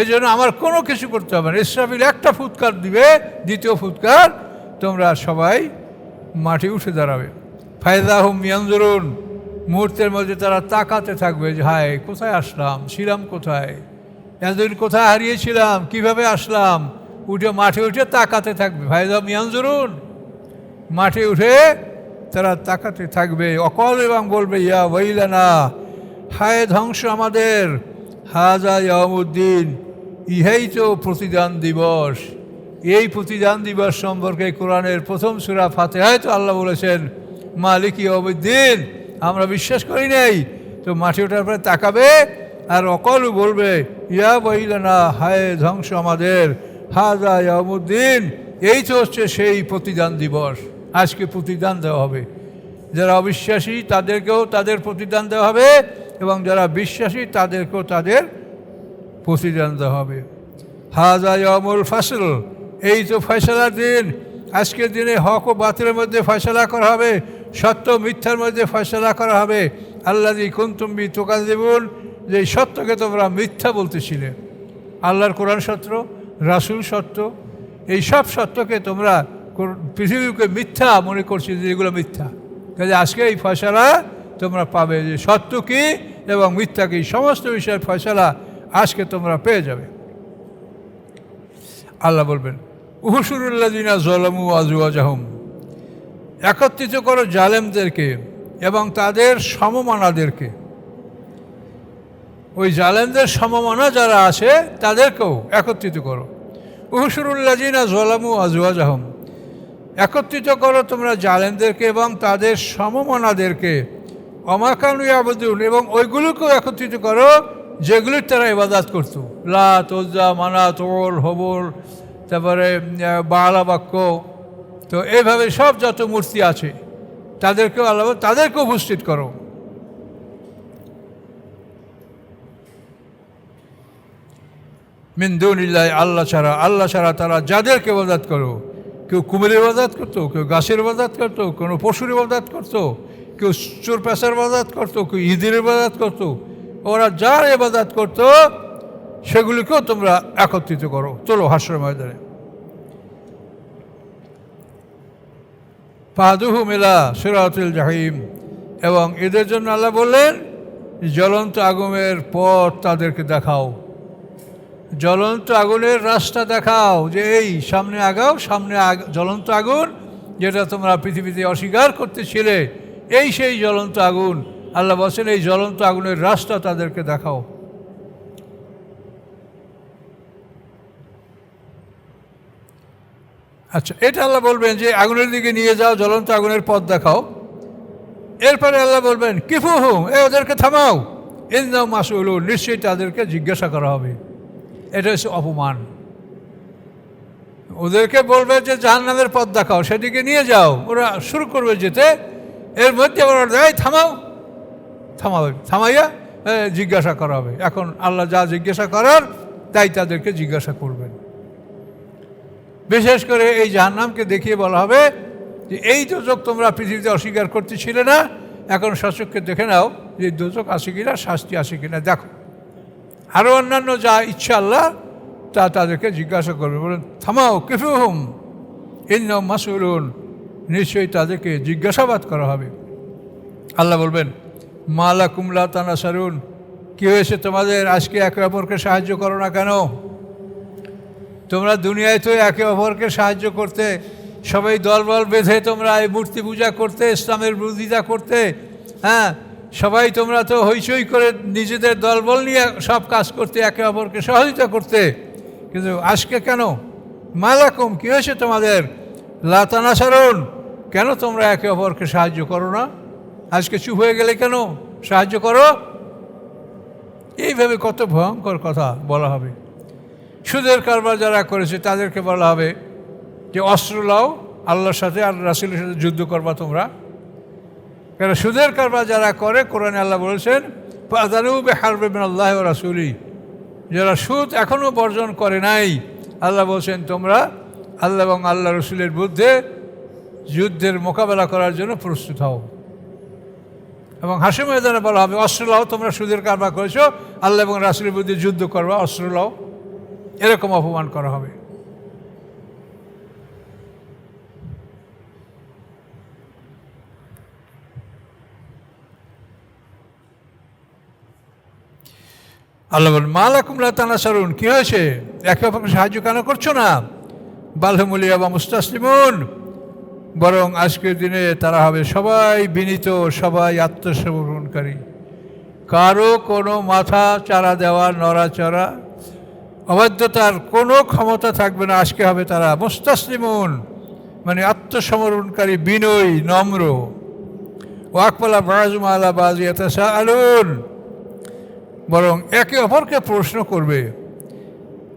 এই জন্য আমার কোনো কিছু করতে হবে না। ইসরাফিল একটা ফুৎকার দিবে, দ্বিতীয় ফুৎকার তোমরা সবাই মাঠে উঠে দাঁড়াবে। ফায়দাহুম ইয়ানজুরুন, মুহূর্তের মধ্যে তারা তাকাতে থাকবে যে হায় কোথায় আসলাম, ছিলাম কোথায়, এতদিন কোথায় হারিয়েছিলাম, কিভাবে আসলাম, উঠে মাঠে উঠে তাকাতে থাকবে। ফায়দাহুম ইয়ানজুরুন, মাঠে উঠে তারা তাকাতে থাকবে। অকল, এবং বলবে ইয়া ওয়াইলানা, হায় ধ্বংস আমাদের, হাযা ইয়াউমুদ্দিন, ইহাই তো প্রতিদান দিবস। এই প্রতিদান দিবস সম্পর্কে কোরআনের প্রথম সূরা ফাতিহায় তো আল্লাহ বলেছেন মালিক ইয়াউমুদ্দিন, আমরা বিশ্বাস করি নাই। তো মাঠে ওঠার পরে তাকাবে আর অকলু বলবে ইয়া ওয়াইলানা, হায় ধ্বংস আমাদের, হাযা ইয়াউমুদ্দিন, এই তো হচ্ছে সেই প্রতিদান দিবস। আজকে প্রতিদান দেওয়া হবে, যারা অবিশ্বাসী তাদেরকেও তাদের প্রতিদান দেওয়া হবে, এবং যারা বিশ্বাসী তাদেরকেও তাদের প্রতিদান দেওয়া হবে। হাযা ইয়াউমুল ফাসল, এই তো ফয়সালার দিন। আজকের দিনে হক ও বাতিলের মধ্যে ফয়সালা করা হবে, সত্য মিথ্যার মধ্যে ফয়সালা করা হবে। আল্লাযী কুনতুম বিহি তুকাযযিবুন, যে সত্যকে তোমরা মিথ্যা বলতেছিলে। আল্লাহর কোরআন সত্য, রাসূল সত্য, এই সব সত্যকে তোমরা পৃথিবীকে মিথ্যা মনে করছিলে, যে এগুলো মিথ্যা। কাজে আজকে এই ফয়সালা তোমরা পাবে যে সত্য কী এবং মিথ্যা কী, সমস্ত বিষয়ের ফয়সালা আজকে তোমরা পেয়ে যাবে। আল্লাহ বলবেন উহসুরুল্লাযিনা যালামু আজওয়াজাহুম, একত্রিত করো জালেমদেরকে এবং তাদের সমমানাদেরকে। ওই জালেমদের সমমানা যারা আছে তাদেরকেও একত্রিত করো। উহসুরুল্লাযিনা যালামু আজওয়াজাহুম, একত্রিত করো তোমরা জালেমদেরকে এবং তাদের সমমানাদেরকে। ওমা কানু ইয়াবুদুন, এবং ওইগুলোকেও একত্রিত করো যেগুলির তারা ইবাদত করতো। লাত, উজ্জা, মানাত, ওল, হবল, তারপরে বালা বাক্য, তো এইভাবে সব যত মূর্তি আছে তাদেরকেও আল্লাহ তাদেরকেও উপস্থিত করো। মিন দুনিল্লাহি, আল্লাহ ছাড়া তারা যাদেরকে ইবাদত করো, কেউ কুমিরের ইবাদত করতো, কেউ গাছের ইবাদত করতো, কোনো পশুর ইবাদত করতো, কেউ চোর পেশার ইবাদত করতো, কেউ ঈদের ইবাদত করতো, ওরা যার ইবাদত করতো সেগুলিকেও তোমরা একত্রিত করো। চলো হাসরের ময়দানে। ফাহাদুহুম ইলা সিরাতিল জাহিম, এবং এদের জন্য আল্লাহ বললেন জ্বলন্ত আগুনের পথ তাদেরকে দেখাও, জ্বলন্ত আগুনের রাস্তা দেখাও, যে এই সামনে আগাও, সামনে জ্বলন্ত আগুন, যেটা তোমরা পৃথিবীতে অস্বীকার করতেছিলে, এই সেই জ্বলন্ত আগুন। আল্লাহ বলছেন এই জ্বলন্ত আগুনের রাস্তা তাদেরকে দেখাও। আচ্ছা, এটা আল্লাহ বলবেন যে আগুনের দিকে নিয়ে যাও, জ্বলন্ত আগুনের পথ দেখাও। এরপরে আল্লাহ বলবেন কিফুহুম, ওদেরকে থামাও, ইন্নাহুম মাসউলুন, নিশ্চয়ই তাদেরকে জিজ্ঞাসা করা হবে। এটা হচ্ছে অপমান। ওদেরকে বলবে যে জাহান্নামের পথ দেখাও, সেদিকে নিয়ে যাও, ওরা শুরু করবে যেতে, এর মধ্যে ওরা দেয় থামাইয়া জিজ্ঞাসা করা হবে। এখন আল্লাহ যা জিজ্ঞাসা করার তাই তাদেরকে জিজ্ঞাসা করবেন। বিশেষ করে এই জাহান্নামকে দেখিয়ে বলা হবে যে এই দোজক তোমরা পৃথিবীতে অস্বীকার করতেছিলে না, এখন শাসককে দেখে নাও যে দোজক আছে কিনা, শাস্তি আছে কিনা দেখো। আরও অন্যান্য যা ইচ্ছা আল্লাহ তা তাদেরকে জিজ্ঞাসা করবে। বলেন থামাও কিফুহুম ইন্নাহুম মাসউলুন, নিশ্চয়ই তাদেরকে জিজ্ঞাসাবাদ করা হবে। আল্লাহ বলবেন মা লাকুম লা তানাসারুন, কী হয়েছে তোমাদের, আজকে একে অপরকে সাহায্য করো না কেন? তোমরা দুনিয়ায় তো একে অপরকে সাহায্য করতে, সবাই দলবল বেঁধে তোমরা এই মূর্তি পূজা করতে, ইসলামের বিরোধিতা করতে, হ্যাঁ, সবাই তোমরা তো হইচই করে নিজেদের দলবল নিয়ে সব কাজ করতে, একে অপরকে সহযোগিতা করতে। কিন্তু আজকে কেন? মালাকুম, কী হয়েছে তোমাদের? লা তানাসারুন, কেন তোমরা একে অপরকে সাহায্য করো না? আজকে চুপ হয়ে গেলে কেন? সাহায্য করো। এইভাবে কত ভয়ঙ্কর কথা বলা হবে। সুদের কারবার যারা করেছে তাদেরকে বলা হবে যে অস্ত্র লাও, আল্লাহর সাথে আর রাসূলের সাথে যুদ্ধ করবা তোমরা। কারণ সুদের কারবার যারা করে, কোরআনে আল্লাহ বলেছেন ফাযানু বিহারবিন মিনাল্লাহি ওয়া রাসূলি, যারা সুদ এখনও বর্জন করে নাই, আল্লাহ বলছেন তোমরা আল্লাহ এবং আল্লাহ রসুলের বিরুদ্ধে যুদ্ধের মোকাবেলা করার জন্য প্রস্তুত হও। এবং হাসরের ময়দানে বলা হবে অস্ত্র লাও, তোমরা সুদের কারবার করেছো, আল্লাহ এবং রাসূলের বিরুদ্ধে যুদ্ধ করবা, অস্ত্র লাও। এরকম অপমান করা হবে। আল্লাহ বলেন মা লাকুম লা তানাসারুন, কী হয়েছে, একে অপরকে সাহায্য কেন করছো না? বাল হুমুল ইয়াওমা মুস্তাসলিমুন, বরং আজকের দিনে তারা হবে সবাই বিনীত, সবাই আত্মসমর্পণকারী। কারো কোনো মাথা চারা দেওয়া, নড়াচড়া, অবাধ্যতার কোনো ক্ষমতা থাকবে না। আজকে হবে তারা মুস্তাসলিমুন, মানে আত্মসমর্পণকারী, বিনয়ী, নম্র। ও আকবালা বাযুহুম আলা বাযি ইয়াতাসাআলুন, বরং একে অপরকে প্রশ্ন করবে।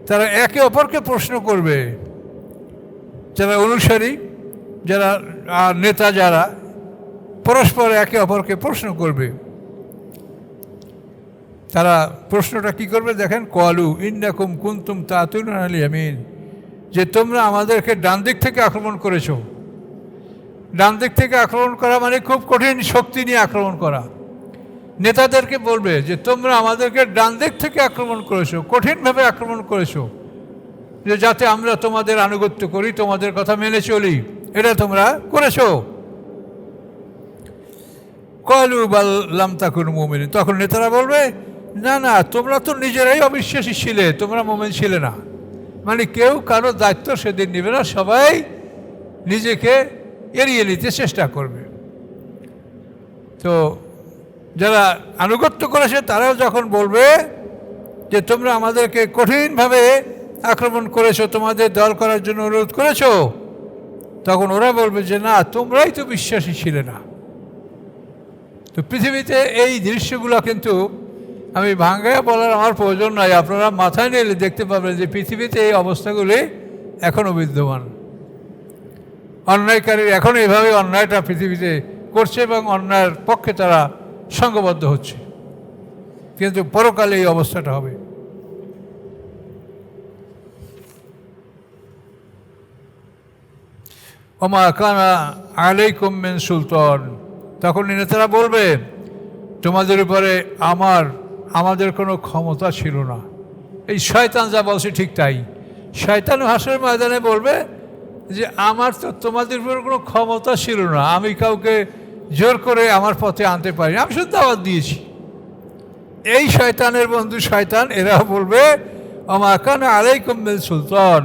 তারা একে অপরকে প্রশ্ন করবে, যারা অনুসারী, যারা নেতা, যারা পরস্পর একে অপরকে প্রশ্ন করবে। তারা প্রশ্নটা কি করবে দেখেন, ক্বালু ইন্নাকুম কুনতুম তাতুনা আল ইয়ামিন, যে তোমরা আমাদেরকে ডান দিক থেকে আক্রমণ করেছো। ডান দিক থেকে আক্রমণ করা মানে খুব কঠিন শক্তি নিয়ে আক্রমণ করা। নেতাদেরকে বলবে যে তোমরা আমাদেরকে ডান দিক থেকে আক্রমণ করেছো, কঠিনভাবে আক্রমণ করেছো, যে যাতে আমরা তোমাদের আনুগত্য করি, তোমাদের কথা মেনে চলি, এটা তোমরা করেছো। কলু বাল লাম তাকুনু মুমিনিন, তখন নেতারা বলবে না না, তোমরা তো নিজেরাই অবিশ্বাসী ছিলে, তোমরা মুমিন ছিলে না। মানে কেউ কারো দায়িত্ব সেদিন নেবে না, সবাই নিজেকে এড়িয়ে নিতে চেষ্টা করবে। তো যারা আনুগত্য করেছে তারাও যখন বলবে যে তোমরা আমাদেরকে কঠিনভাবে আক্রমণ করেছো, তোমাদের দল করার জন্য অনুরোধ করেছো, তখন ওরা বলবে যে না, তোমরাই তো বিশ্বাসী ছিলে না। তো পৃথিবীতে এই দৃশ্যগুলো কিন্তু আমি ভাঙ্গায় বলার আমার প্রয়োজন নাই, আপনারা মাথায় নিলে দেখতে পাবেন যে পৃথিবীতে এই অবস্থাগুলি এখনও বিদ্যমান। অন্যায়কারীর এখন এভাবে অন্যায়টা পৃথিবীতে করছে এবং অন্যায়ের পক্ষে তারা সংঘবদ্ধ হচ্ছে, কিন্তু পরকালে এই অবস্থাটা হবে। ওমা কানা আলাইকুম মিন সুলতান, তখন নেতারা বলবে তোমাদের উপরে আমাদের কোনো ক্ষমতা ছিল না। এই শয়তান যা বলছে ঠিক তাই। শয়তান হাসরের ময়দানে বলবে যে আমার তো তোমাদের উপরে কোনো ক্ষমতা ছিল না, আমি কাউকে জোর করে আমার পথে আনতে পারি, আমি শুধু দাওয়াত দিয়েছি। এই শয়তানের বন্ধু শয়তান এরা বলবে ওমা কানা আলাইকুম মিন সুলতান,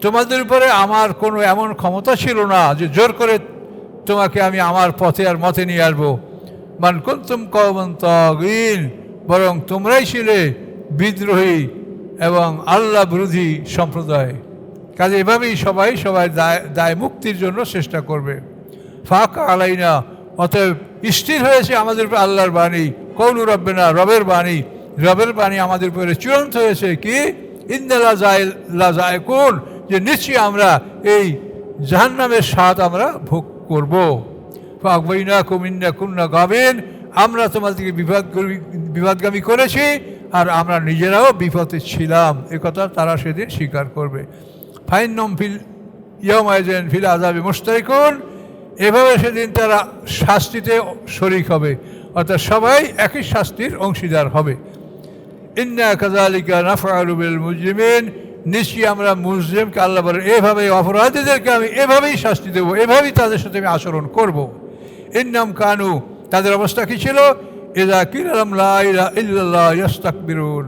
তোমাদের উপরে আমার কোনো এমন ক্ষমতা ছিল না যে জোর করে তোমাকে আমি আমার পথে আর মতে নিয়ে আসবো। মান কুনতুম কওমান তাগিন, বরং তোমরাই ছিলে বিদ্রোহী এবং আল্লাহ বিরোধী সম্প্রদায়। কাজে এভাবেই সবাই দায় মুক্তির জন্য চেষ্টা করবে। ফাক আলাইনা, অতএব স্থির হয়েছে আমাদের উপর আল্লাহর বাণী, কওলু রব্বিনা, রবের বাণী আমাদের উপরে চূড়ান্ত হয়েছে কি ইন্না লাযায়কুন, যে নিশ্চয়ই আমরা এই জাহান্নামের স্বাদ আমরা ভোগ করব। ফাগওয়াইনাকুম ইন্নাকুম কুন্না গাবিন, আমরা তোমাদেরকে বিপদগামী করেছি আর আমরা নিজেরাও বিপদে ছিলাম, একথা তারা সেদিন স্বীকার করবে। ফাইন্নম ফিল ইয়াউমাইযিন ফিল আযাবি মুশতারিকুন, এভাবে সেদিন তারা শাস্তিতে শরীক হবে, অর্থাৎ সবাই একই শাস্তির অংশীদার হবে। ইন্না কাযালিকা নাফআলু বিল মুজরিমিন, নিশ্চয়ই আমরা মুজরিমকে, আল্লাহ বলেন এভাবে অপরাধীদেরকে আমি এভাবেই শাস্তি দেবো, এভাবেই তাদের সাথে আমি আচরণ করব। ইন্নাম কানু, তাদের অবস্থা কী ছিল, ইযা কিলা লাহুম লা ইলাহা ইল্লাল্লাহ ইস্তাকবিরুন,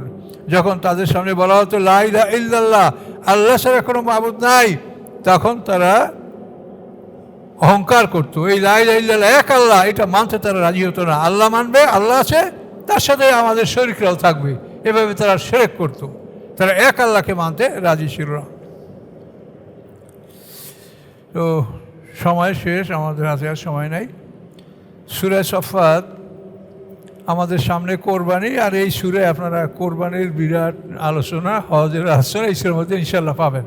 যখন তাদের সামনে বলা হতো লা ইলাহা ইল্লাল্লাহ, আল্লাহ ছাড়া কোনো মাবুদ নাই, তখন তারা অহংকার করতো। এই লা ইলাহা ইল্লাল্লাহ, এক আল্লাহ, এটা মানতে তারা রাজি হতো না। আল্লাহ মানবে, আল্লাহ আছে, তার সাথে আমাদের শরীকরাও থাকবে, এভাবে তারা শিরক করতো। তারা এক আল্লাহকে মানতে রাজি ছিল না। তো সময় শেষ, আমাদের হাতে আর সময় নাই। সূরা সফফাত আমাদের সামনে কোরবানি, আর এই সূরায় আপনারা কোরবানির বিরাট আলোচনা, হজের আলোচনা এই সূরার মধ্যে ইনশাআল্লাহ পাবেন।